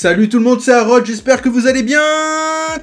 Salut tout le monde, c'est Harold, j'espère que vous allez bien.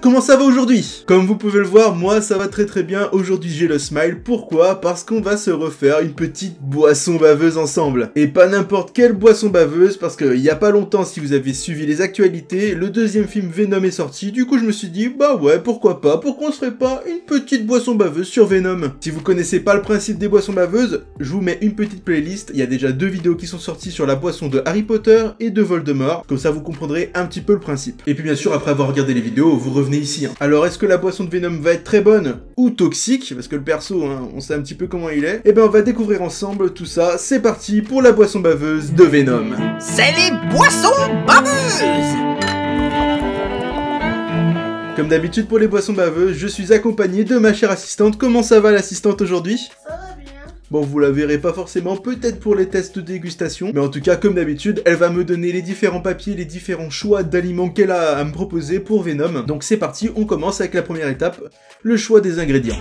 Comment ça va aujourd'hui? Comme vous pouvez le voir, moi ça va très bien. Aujourd'hui j'ai le smile. Pourquoi? Parce qu'on va se refaire une petite boisson baveuse ensemble. Et pas n'importe quelle boisson baveuse, parce qu'il y a pas longtemps, si vous avez suivi les actualités, le deuxième film Venom est sorti. Du coup je me suis dit, bah ouais, pourquoi pas, pourquoi on se ferait pas une petite boisson baveuse sur Venom? Si vous connaissez pas le principe des boissons baveuses, je vous mets une petite playlist. Il y a déjà 2 vidéos qui sont sorties sur la boisson de Harry Potter et de Voldemort. Comme ça vous comprendrez un petit peu le principe. Et puis bien sûr, après avoir regardé les vidéos, vous revenez ici. Alors, est-ce que la boisson de Venom va être très bonne ou toxique? Parce que le perso, on sait un petit peu comment il est. Et ben, on va découvrir ensemble tout ça. C'est parti pour la boisson baveuse de Venom. C'est les boissons baveuses! Comme d'habitude pour les boissons baveuses, je suis accompagné de ma chère assistante. Comment ça va l'assistante aujourd'hui? Ça va bien. Bon, vous la verrez pas forcément, peut-être pour les tests de dégustation, mais en tout cas, comme d'habitude, elle va me donner les différents papiers, les différents choix d'aliments qu'elle a à me proposer pour Venom. Donc c'est parti, on commence avec la première étape, le choix des ingrédients.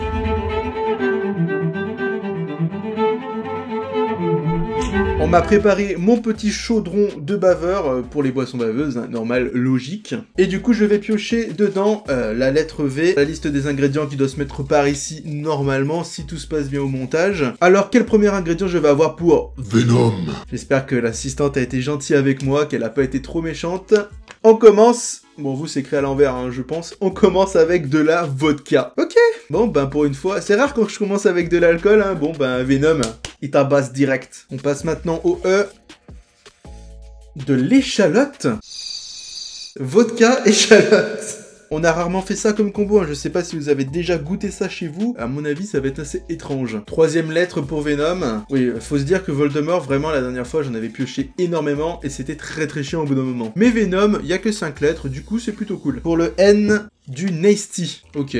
On m'a préparé mon petit chaudron de baveur pour les boissons baveuses, hein, normal, logique. Et du coup, je vais piocher dedans la lettre V, la liste des ingrédients qui doit se mettre par ici normalement, si tout se passe bien au montage. Alors, quel premier ingrédient je vais avoir pour Venom? J'espère que l'assistante a été gentille avec moi, qu'elle a pas été trop méchante. On commence... Bon, vous, c'est écrit à l'envers, hein, je pense. On commence avec de la vodka. Ok. Bon, ben, pour une fois, c'est rare quand je commence avec de l'alcool, hein. Bon, ben, Venom, il tabasse direct. On passe maintenant au E. De l'échalote. Vodka, échalote. On a rarement fait ça comme combo, hein. Je sais pas si vous avez déjà goûté ça chez vous. À mon avis, ça va être assez étrange. Troisième lettre pour Venom. Oui, faut se dire que Voldemort, vraiment, la dernière fois, j'en avais pioché énormément et c'était très chiant au bout d'un moment. Mais Venom, il y a que 5 lettres, du coup, c'est plutôt cool. Pour le N, du Nasty. Ok.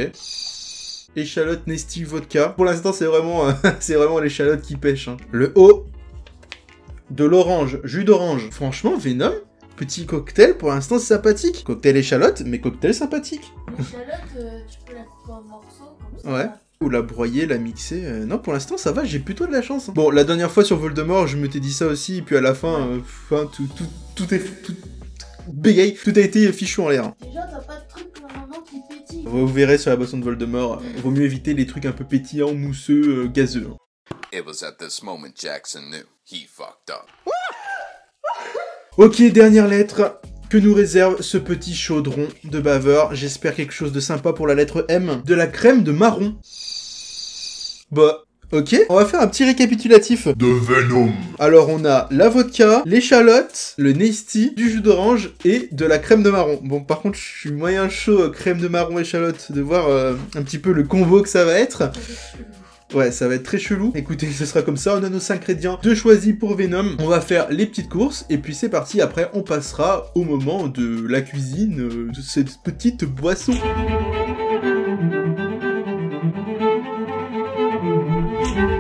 Échalote, Nasty, vodka. Pour l'instant, c'est vraiment, vraiment l'échalote qui pêche, hein. Le O, de l'orange, jus d'orange. Franchement, Venom, petit cocktail, pour l'instant, c'est sympathique. Cocktail échalote, mais cocktail sympathique. L'échalote, tu peux la couper en morceaux, comme ça. Ouais. Ou la broyer, la mixer. Non, pour l'instant, ça va, j'ai plutôt de la chance. Hein. Bon, la dernière fois sur Voldemort, je m'étais dit ça aussi, et puis à la fin, tout est... bégaye, tout a été fichu en l'air. Déjà, t'as pas de truc normalement qui pétille. Vous verrez sur la boisson de Voldemort, vaut mieux éviter les trucs un peu pétillants, mousseux, gazeux. It was at this moment Jackson knew he fucked up. Ok, dernière lettre que nous réserve ce petit chaudron de baveur. J'espère quelque chose de sympa pour la lettre M. De la crème de marron. Bah, ok. On va faire un petit récapitulatif. De Venom. Alors, on a la vodka, l'échalote, le Nasty, du jus d'orange et de la crème de marron. Bon, par contre, je suis moyen chaud, crème de marron, échalote, de voir un petit peu le combo que ça va être. Ouais, ça va être très chelou. Écoutez, ce sera comme ça. On a nos 5 ingrédients de choisis pour Venom. On va faire les petites courses. Et puis c'est parti. Après, on passera au moment de la cuisine de cette petite boisson.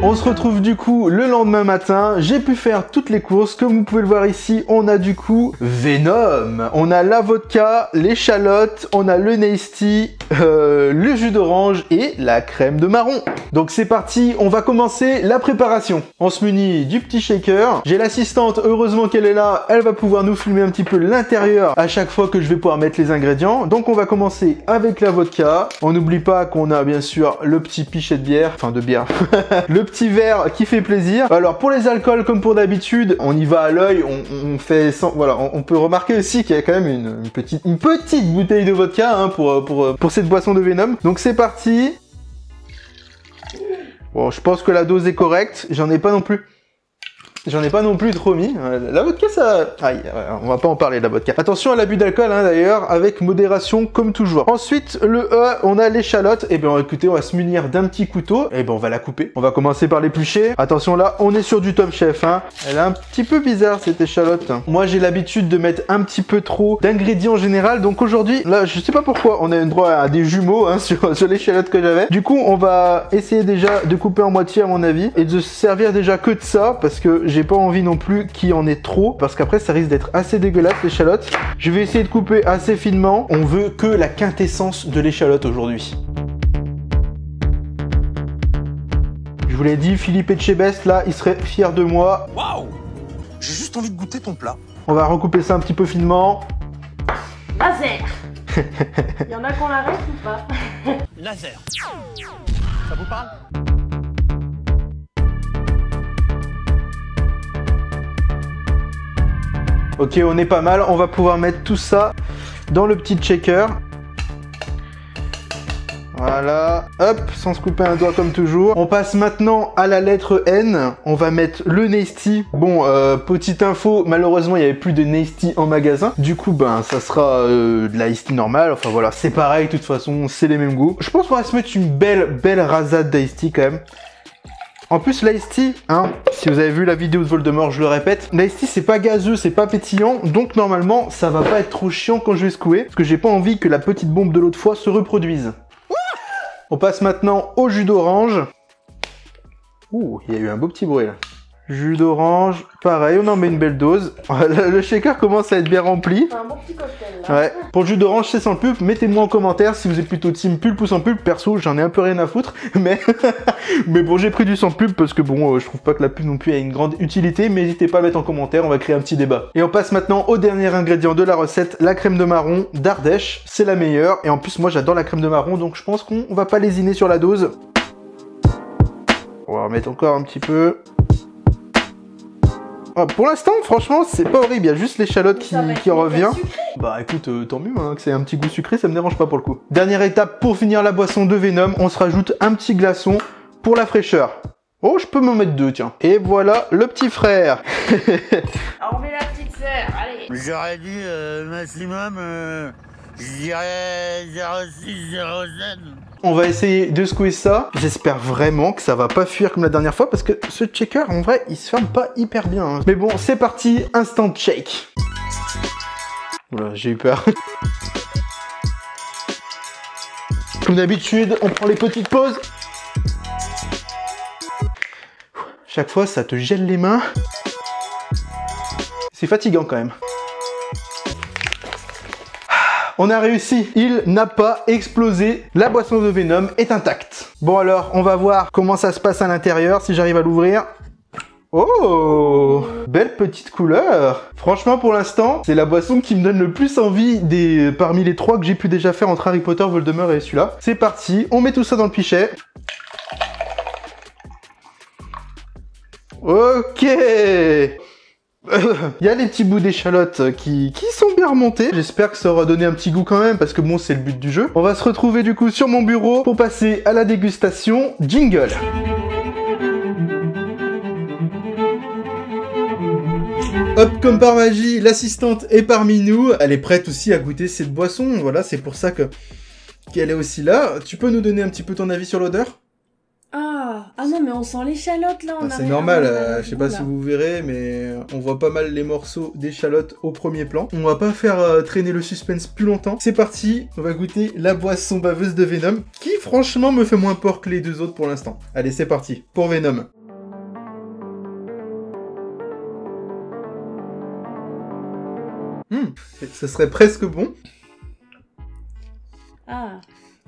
On se retrouve du coup le lendemain matin, j'ai pu faire toutes les courses, comme vous pouvez le voir ici, on a du coup Venom, on a la vodka, l'échalote, on a le Nasty, le jus d'orange et la crème de marron. Donc c'est parti, on va commencer la préparation. On se munit du petit shaker, j'ai l'assistante, heureusement qu'elle est là, elle va pouvoir nous filmer un petit peu l'intérieur à chaque fois que je vais pouvoir mettre les ingrédients. Donc on va commencer avec la vodka, on n'oublie pas qu'on a bien sûr le petit pichet de bière, enfin de bière, le petit verre qui fait plaisir. Alors pour les alcools, comme pour d'habitude, on y va à l'œil, on fait sans... Voilà, on peut remarquer aussi qu'il y a quand même une petite bouteille de vodka hein, pour cette boisson de Venom. Donc c'est parti. Bon, je pense que la dose est correcte, j'en ai pas non plus trop mis. La vodka, ça... Aïe, on va pas en parler de la vodka. Attention à l'abus d'alcool, hein, d'ailleurs, avec modération, comme toujours. Ensuite, le E, on a l'échalote. Et bien, écoutez, on va se munir d'un petit couteau. Et ben, on va la couper. On va commencer par l'éplucher. Attention, là, on est sur du Top Chef, hein. Elle est un petit peu bizarre, cette échalote. Moi, j'ai l'habitude de mettre un petit peu trop d'ingrédients en général. Donc aujourd'hui, là, je sais pas pourquoi, on a eu droit à des jumeaux, hein, sur l'échalote que j'avais. Du coup, on va essayer déjà de couper en moitié, à mon avis. Et de se servir déjà que de ça, parce que j'ai pas envie non plus qu'il y en ait trop, parce qu'après ça risque d'être assez dégueulasse l'échalote. Je vais essayer de couper assez finement. On veut que la quintessence de l'échalote aujourd'hui. Je vous l'ai dit, Philippe Etchebest là, il serait fier de moi. Waouh! J'ai juste envie de goûter ton plat. On va recouper ça un petit peu finement. Laser. Il y en a qu'on l'arrête ou pas? Laser. Ça vous parle? Ok, on est pas mal. On va pouvoir mettre tout ça dans le petit checker. Voilà, hop, sans se couper un doigt comme toujours. On passe maintenant à la lettre N. On va mettre le Nasty. Bon, petite info, malheureusement, il n'y avait plus de Nasty en magasin. Du coup, ben, ça sera de la Iced Tea normale. Enfin voilà, c'est pareil, de toute façon, c'est les mêmes goûts. Je pense qu'on va se mettre une belle rasade d'Iced Tea quand même. En plus, l'Iced Tea, hein, si vous avez vu la vidéo de Voldemort, je le répète, l'Iced Tea, c'est pas gazeux, c'est pas pétillant, donc normalement, ça va pas être trop chiant quand je vais secouer, parce que j'ai pas envie que la petite bombe de l'autre fois se reproduise. On passe maintenant au jus d'orange. Ouh, il y a eu un beau petit bruit là. Jus d'orange, pareil, on en met une belle dose. Le shaker commence à être bien rempli. Un bon petit cocktail là. Ouais. Pour le jus d'orange, c'est sans le pulpe. Mettez-moi en commentaire si vous êtes plutôt team pulpe ou sans pulpe. Perso, j'en ai un peu rien à foutre. Mais bon, j'ai pris du sans pulpe parce que bon, je trouve pas que la pulpe non plus ait une grande utilité. Mais n'hésitez pas à mettre en commentaire, on va créer un petit débat. Et on passe maintenant au dernier ingrédient de la recette, la crème de marron d'Ardèche. C'est la meilleure. Et en plus, moi j'adore la crème de marron, donc je pense qu'on va pas lésiner sur la dose. On va remettre encore un petit peu. Pour l'instant, franchement, c'est pas horrible, il y a juste l'échalote qui en revient. Bah écoute, tant mieux, hein, que c'est un petit goût sucré, ça me dérange pas pour le coup. Dernière étape pour finir la boisson de Venom, on se rajoute un petit glaçon pour la fraîcheur. Oh, je peux m'en mettre deux, tiens. Et voilà le petit frère. On met la petite sœur, allez. J'aurais dit maximum, je dirais 0,6, 0,7. On va essayer de secouer ça. J'espère vraiment que ça va pas fuir comme la dernière fois parce que ce checker, en vrai, il se ferme pas hyper bien. Hein. Mais bon, c'est parti, instant shake. Voilà, j'ai eu peur. Comme d'habitude, on prend les petites pauses. Chaque fois, ça te gèle les mains. C'est fatigant quand même. On a réussi, il n'a pas explosé, la boisson de Venom est intacte. Bon alors, on va voir comment ça se passe à l'intérieur, si j'arrive à l'ouvrir. Oh, belle petite couleur. Franchement, pour l'instant, c'est la boisson qui me donne le plus envie parmi les trois que j'ai pu déjà faire entre Harry Potter, Voldemort et celui-là. C'est parti, on met tout ça dans le pichet. Ok. Il y a les petits bouts d'échalote qui sont bien remontés. J'espère que ça aura donné un petit goût quand même, parce que bon, c'est le but du jeu. On va se retrouver du coup sur mon bureau pour passer à la dégustation. Jingle. Hop, comme par magie, l'assistante est parmi nous. Elle est prête aussi à goûter cette boisson. Voilà, c'est pour ça qu'elle est aussi là. Tu peux nous donner un petit peu ton avis sur l'odeur ? Ah non, mais on sent l'échalote là. C'est normal, je sais pas si vous verrez, mais on voit pas mal les morceaux d'échalote au premier plan. On va pas faire traîner le suspense plus longtemps. C'est parti, on va goûter la boisson baveuse de Venom, qui franchement me fait moins peur que les deux autres pour l'instant. Allez, c'est parti, pour Venom. Ça serait presque bon. Ah.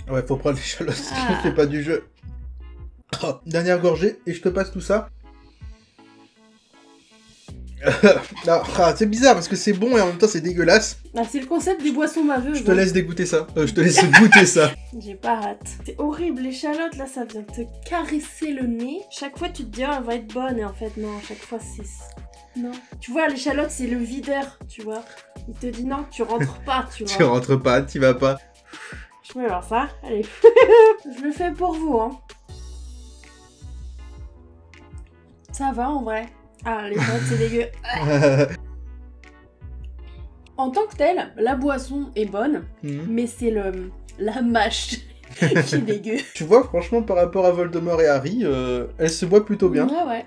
Ouais, faut prendre l'échalote, sinon c'est pas du jeu. Oh, dernière gorgée, et je te passe tout ça. C'est bizarre parce que c'est bon et en même temps c'est dégueulasse. Ah, c'est le concept des boissons baveuses. Je te laisse dégoûter ça. Je te laisse goûter ça. J'ai pas hâte. C'est horrible, l'échalote là, ça vient te caresser le nez. Chaque fois tu te dis, oh, elle va être bonne, et en fait, non, chaque fois c'est. Non. Tu vois, l'échalote c'est le videur, tu vois. Il te dit non, tu rentres pas, tu vois. Tu rentres pas, tu vas pas. Je vais voir ça, allez. Je le fais pour vous, hein. Ça va en vrai. Ah, les pâtes, c'est dégueu. En tant que telle, la boisson est bonne, mais c'est la mâche qui est dégueu. Tu vois, franchement, par rapport à Voldemort et Harry, elle se boit plutôt bien. Ouais.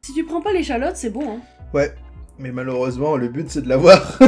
Si tu prends pas l'échalote, c'est bon, hein. Ouais, mais malheureusement, le but, c'est de l'avoir.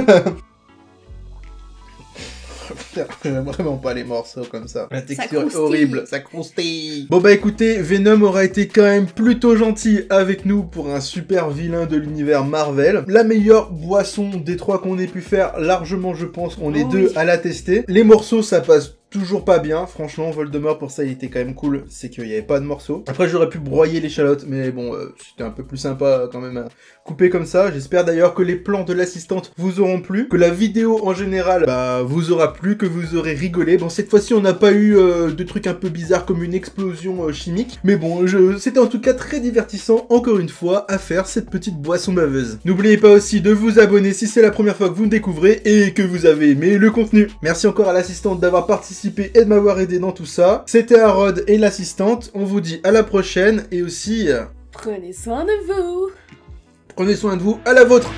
J'aime vraiment pas les morceaux comme ça. La texture est horrible, ça croustille. Bon bah écoutez, Venom aura été quand même plutôt gentil avec nous pour un super vilain de l'univers Marvel. La meilleure boisson des trois qu'on ait pu faire, largement je pense, on est deux à la tester. Les morceaux ça passe toujours pas bien, franchement, Voldemort, pour ça, il était quand même cool, c'est qu'il n'y avait pas de morceaux. Après, j'aurais pu broyer l'échalote, mais bon, c'était un peu plus sympa quand même à couper comme ça. J'espère d'ailleurs que les plans de l'assistante vous auront plu, que la vidéo en général, bah, vous aura plu, que vous aurez rigolé. Bon, cette fois-ci, on n'a pas eu de trucs un peu bizarres comme une explosion chimique, mais bon, c'était en tout cas très divertissant, encore une fois, à faire cette petite boisson baveuse. N'oubliez pas aussi de vous abonner si c'est la première fois que vous me découvrez et que vous avez aimé le contenu. Merci encore à l'assistante d'avoir participé et de m'avoir aidé dans tout ça. C'était Harold et l'assistante. On vous dit à la prochaine et aussi... Prenez soin de vous. Prenez soin de vous, à la vôtre.